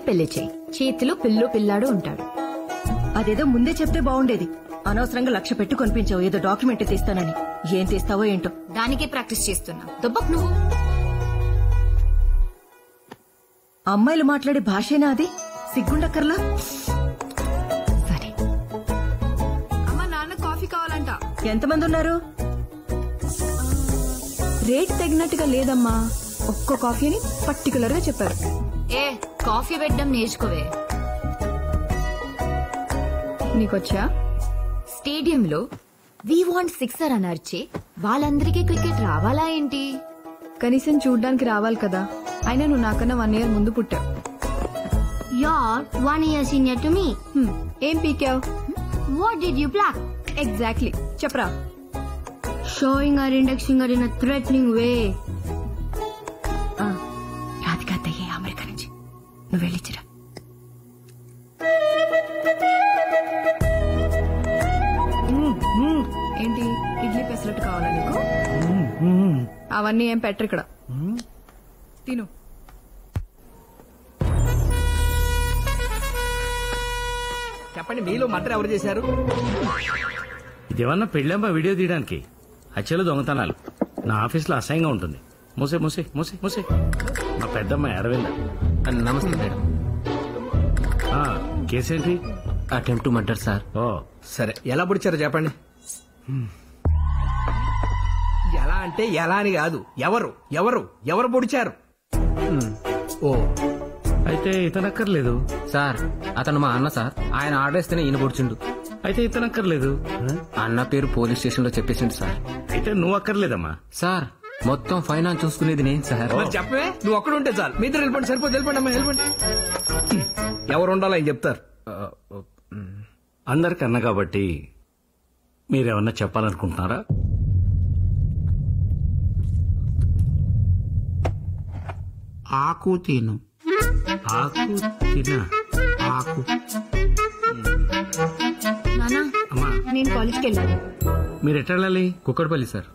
పెళ్లి చేయి, చేతిలో పిల్లో పిల్లాడు ఉంటాడు. అదేదో ముందే చెప్తే బాగుండేది. అనవసరంగా 1,00,000 పెట్టి కొనిపించావు ఏదో డాక్యుమెంట్ తీస్తానని. ఏం తీస్తావో ఏంటో. దానికే ప్రాక్టీస్ చేస్తున్నా. దుబ్బక్ నువ్వు. అమ్మాయిలు మాట్లాడే భాషేనా అది? సిగ్గుండక్కర్లా. సరే అమ్మా, నాన్న కాఫీ కావాలంట. ఎంతమంది ఉన్నారు? రేట్ తగినట్టుగా లేదమ్మా. ఒక్కో కాఫీ అని పర్టికులర్ గా చెప్పారు. కాఫీ పెట్టడం నేర్చుకోవే. నీకొచ్చా? స్టేడియంలో వి వాంట్ సిక్సర్ అని అరిచే వాళ్ళందరికీ క్రికెట్ రావాలా ఏంటి? కనీసం చూడ్డానికి రావాలి కదా. అయినా నువ్వు నాకన్నా 1 year ముందు పుట్టావు. You're 1 year senior to me. ఏం పీకావు? What did you pluck? Exactly చెప్పరా. Showing our index finger in a threatening way. Radhika అత్తయ్యే అమెరికా నుంచి. నువ్వు వెళ్ళిచ్చిరా. ఏంటి ఇడ్లీ పెసరట్టు కావాలా నీకు? అవన్నీ ఏం పెట్టరు ఇక్కడ. తిను. చెప్పండి, మీలో మర్డర్ ఎవరు చేశారు? ఇదేమన్నా పెళ్ళమ్మా వీడియో తీయడానికి? హత్యలు, దొంగతనాలు నా ఆఫీస్లో అసహ్యంగా ఉంటుంది. మూసే మూసే మూసే మూసే. మా పెద్దమ్మాయి అరవింద. నమస్తే మేడం. కేసేంటి? Attempt to murder sir. ఓ సరే, ఎలా పొడిచారో చెప్పండి. ఎలా అంటే ఎలా అని కాదు, ఎవరు ఎవరు ఎవరు పొడిచారు? ఓ అయితే ఇతనక్కర్లేదు సార్. అతను మా అన్న సార్. ఆయన ఆర్డర్ ఇస్తేనే ఈయన పొడిచిండు. అయితే ఇతనక్కర్లేదు. అన్న పేరు పోలీస్ స్టేషన్ లో చెప్పేసిండు సార్. అయితే నువ్వు అక్కర్లేదమ్మా. సార్ మొత్తం ఫైనాన్స్ చూసుకునేది నేను సార్. మరి చెప్పే, నువ్వు ఒక్కడు ఉంటే చాలు. మీ ఇద్దరు వెళ్ళిపోండి, సరిపోతే వెళ్ళిపోండి అమ్మా, వెళ్ళిపోండి. ఎవరు ఉండాలో ఆయన చెప్తారు. అందరికన్నా కాబట్టి మీరేమన్నా చెప్పాలనుకుంటున్నారా? ఆకు తిను. ఆకు తినా? ఆకు. నానా, నేను కాలేజ్కి వెళ్ళాలి. మీరు ఎట్లా వెళ్ళాలి? కుక్కడపల్లి సార్.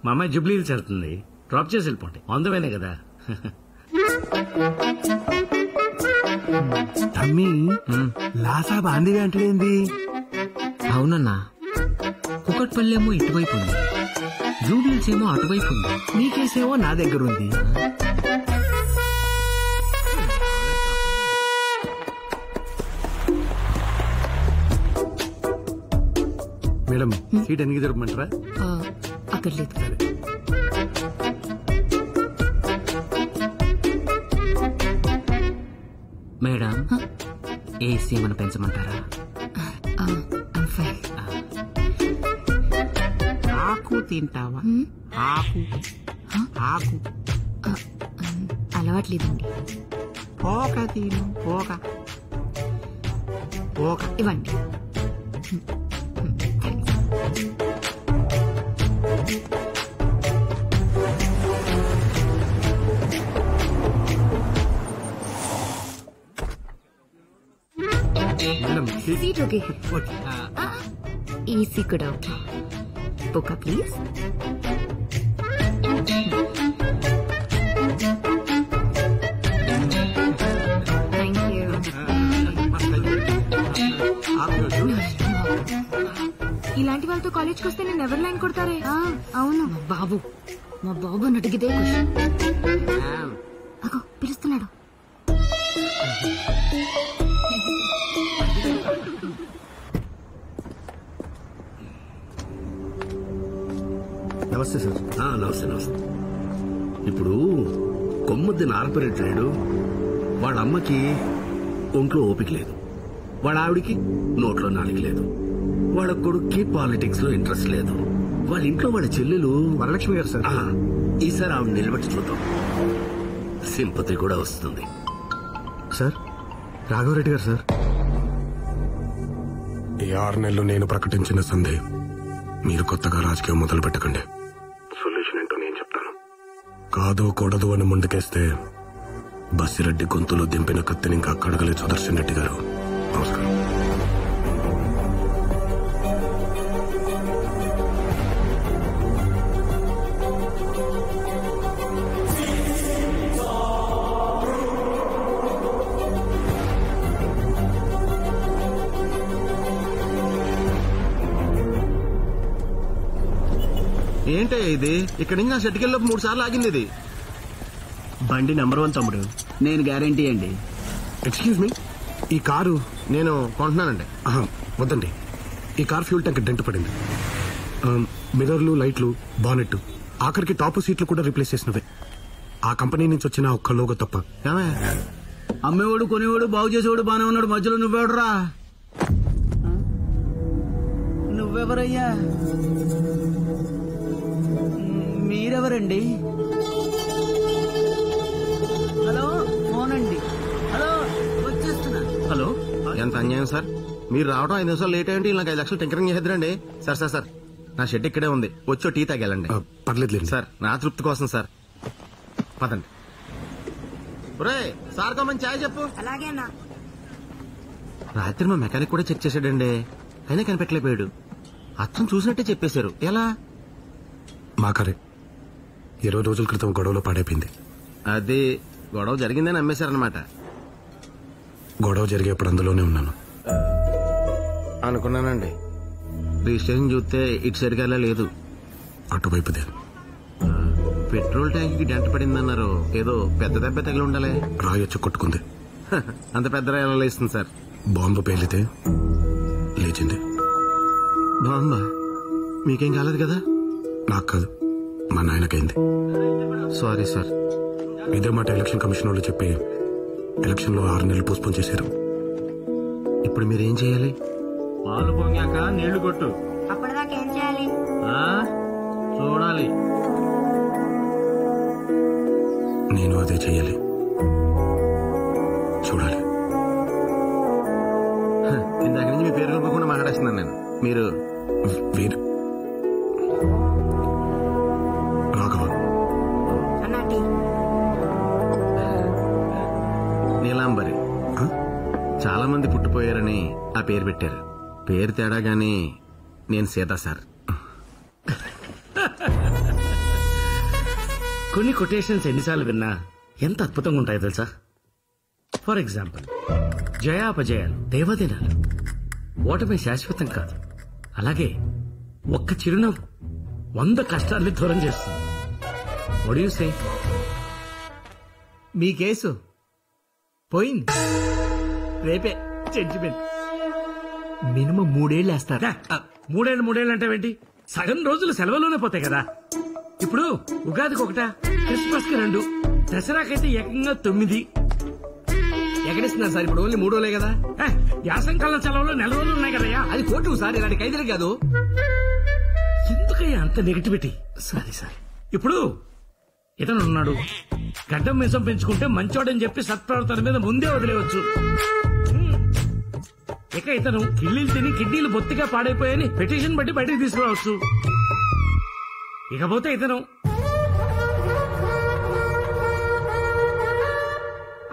మా అమ్మాయి జూబ్లీ హిల్స్ వెళ్తుంది. డ్రాప్ చేసి వెళ్ళిపోండి. అందమేనే కదా. తమ్మి లాసా బాందిగా అంటేంది? అవునన్నా, కుక్కడపల్లి ఏమో ఇటువైపు ఉంది, జూబ్లీస్ ఏమో అటువైపు ఉంది. నీ కేసేమో నా దగ్గర ఉంది. మేడం, సీట్ ఎన్నికి జరపమంటారా? అక్కర్లేదు. మేడం, ఏసీ ఏమైనా పెంచమంటారా? ఆకు తింటావా? ఆకు ఆకు అలవాట్లేదండి. పోక తిను. పోక పోక ఇవ్వండి. Seat okay. ఏసీ కూడా okay. Okay please. Thank you. ఇలాంటి వాళ్ళతో కాలేజ్కి వస్తే నేను ఎవరు లైన్ కొడతారే? అవును, మా బాబు అని అడిగితే అగో పిలుస్తున్నాడు. నమస్తే సార్. నమస్తే నమస్తే. ఇప్పుడు కొమ్ముద్ది నారపరెట్టాడు. వాళ్ళ అమ్మకి ఒంట్లో ఓపిక లేదు, వాళ్ళ ఆవిడికి నోట్లో నాలుక లేదు, వాళ్ళ కొడుక్కి పాలిటిక్స్ లో ఇంట్రెస్ట్ లేదు, వాళ్ళ ఇంట్లో వాళ్ళ చెల్లెలు వరలక్ష్మి గారు సార్. ఈసారి ఆవిడ నిలబెట్టి చూద్దాం, సింపతి కూడా వస్తుంది. సార్, రాఘవరెడ్డి గారు సార్. ఈ 6 నెలలు నేను ప్రకటించిన సందే మీరు కొత్తగా రాజకీయం మొదలు పెట్టకండి. సొల్యూషన్ ఏంటో నేను చెప్తాను. కాదు కూడదు అని ముందుకేస్తే బస్సిరెడ్డి గొంతులో దింపిన కత్తిని ఇంకా కడగలే సుదర్శన్ రెడ్డి గారు. నమస్కారం. ఏంటే ఇది? ఇక్కడి నుంచి నా షెట్కి వెళ్ళి 3 సార్లు ఆగింది ఇది. బండి నెంబర్ 1 తమ్ముడు, నేను గ్యారంటీ అండి. ఎక్స్క్యూజ్ మీ, ఈ కారు నేను కొంటున్నానండి. వద్దండి. ఈ కార్ ఫ్యూల్ ట్యాంక్ డెంట్ పడింది. మిర్రర్లు, లైట్లు, బానెట్, ఆఖరికి టాప్ సీట్లు కూడా రీప్లేస్ చేసినవే. ఆ కంపెనీ నుంచి వచ్చిన ఒక్క లోగో తప్ప. అమ్మేవాడు కొనేవాడు బాగు చేసేవాడు బానే ఉన్నాడు, మధ్యలో నువ్వెవడురా? నువ్వెవరయ్యా? మీరెవరండి? హలో, ఫోన్ అండి. హలో, వచ్చేస్తున్నా. హలో, ఎంత అన్యాయం సార్. మీరు రావడం 5 నిమిషాలు లేట్ అయ్యండి. నాకు 5 లక్షలు టెంకరింగ్ చేద్దరండి. సార్ నా షెడ్ ఇక్కడే ఉంది, వచ్చో టీ తాగెళ్ళండి. పర్లేదు సార్, నా తృప్తి కోసం సార్. పదండి. సార్తో మంచి ఛాయ్ చెప్పు. అలాగేనా? రాత్రి మా మెకానిక్ కూడా చెక్ చేశాడండి, అయినా కనిపెట్టలేకపోయాడు. అచ్చం చూసినట్టే చెప్పేశారు. ఎలా? మా కారే 20 రోజుల క్రితం గొడవలో పాడైపోయింది. అది గొడవ జరిగిందని అమ్మేశారనమాట. గొడవ జరిగేప్పుడు అందులోనే ఉన్నాను. అనుకున్నానండి. రిజిస్ట్రేషన్ చూస్తే ఇటు సరిగా లేదు, అటువైపుదే. పెట్రోల్ ట్యాంక్ కి డెంట పడిందన్నారు. ఏదో పెద్ద దెబ్బ తగిలి ఉండాలి. రాయొచ్చు కొట్టుకుంది. అంత పెద్ద రాయలా లేస్తుంది సార్. బాంబు పేలితే లేచింది. బాంబా? మీకేం కాలేదు కదా? నాకు కాదు, మా నాయనకైంది. Sorry sir. ఇదే మాట ఎలక్షన్ కమిషన్ వాళ్ళు చెప్పి ఎలక్షన్ లో 6 నెలలు పోస్ట్పోన్ చేశారు. ఇప్పుడు మీరేం చేయాలి? పాలు పొంగాక నీళ్లు కొట్టు. అప్పటిదాకా ఏం చేయాలి? చూడాలి. నేను అదే చెయ్యాలి, చూడాలి. ఇందాక నుంచి మీ పేరు కలపకుండా మాట్లాడేస్తున్నాను నేను. మీరు వీరు రాఘవ. నీలాంబరి. చాలా మంది పుట్టిపోయారని ఆ పేరు పెట్టారు. పేరు తేడా గాని నేను సీతా సార్. కొన్ని కొటేషన్స్ ఎన్నిసార్లు విన్నా ఎంత అద్భుతంగా ఉంటాయో తెలుసా? ఫర్ ఎగ్జాంపుల్, జయాపజయాలు దేవదినాలు, ఓటమి శాశ్వతం కాదు. అలాగే ఒక్క చిరునవ్వు 100 కష్టాల్ని దూరం చేస్తుంది. What do you say? Me case పోయింది. రేపే జడ్జిమెంట్. మినిమం 3 ఏళ్ళు వేస్తారా? 3 ఏళ్ళు అంటే ఏంటి? సగం రోజులు సెలవులోనే పోతాయి కదా. ఇప్పుడు ఉగాదికి 1, క్రిస్మస్ కి 2, దసరాకైతే ఏకంగా 9. ఎక్కడిస్తున్నారు సార్? ఇప్పుడు ఓన్లీ 3 రోజులే కదా. యాసంకాలం సెలవులో 4 రోజులు ఉన్నాయి కదయ్యా. అది కోర్టు సార్, ఇలాంటి ఖైదీలు కాదు. ఎందుకయ్యా అంత నెగటివిటీ? సారీ. ఇప్పుడు ఇతను ఉన్నాడు, గడ్డం మీసం పెంచుకుంటే మంచోడని చెప్పి సత్ప్రవర్తన మీద ముందే వదిలేవచ్చు. ఇక ఇతను కిళ్ళీలు తిని కిడ్నీలు బొత్తిగా పాడైపోయాయని పిటిషన్ బట్టి బయటకు తీసుకురావచ్చు. ఇకపోతే ఇతను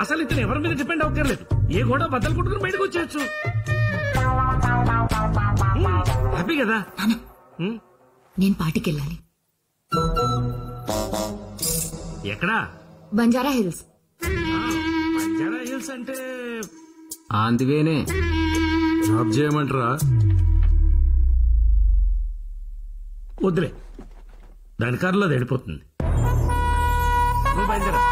అసలు ఇతను ఎవరి మీద డిపెండ్ అవ్వక్కర్లేదు. ఏ గోడ బద్దలు కొట్టుకుని బయటకు వచ్చేయచ్చు. హ్యాపీ కదా? నేను పార్టీకెళ్ళాలి. ఎక్కడా? బంజారా హిల్స్. బంజారా హిల్స్ అంటే అందువేనే జాబ్ చేయమంటారా? వద్దులే, దాని కారులో అది వెళ్ళిపోతుంది. నువ్వు బయలుదేరా.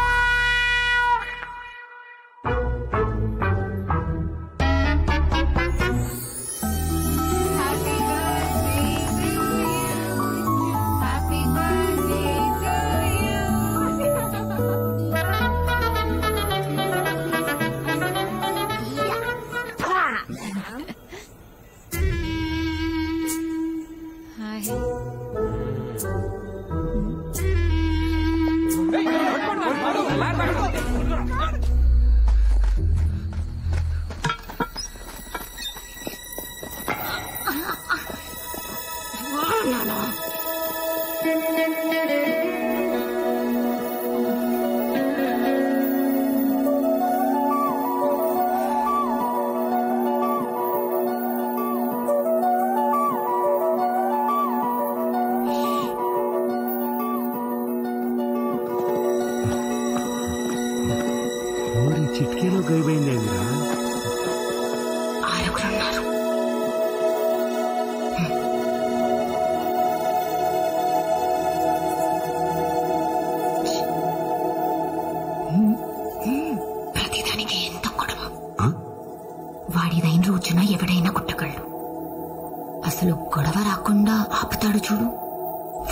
అసలు గొడవ రాకుండా ఆపుతాడు చూడు,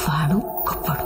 వాడు గొప్పడు.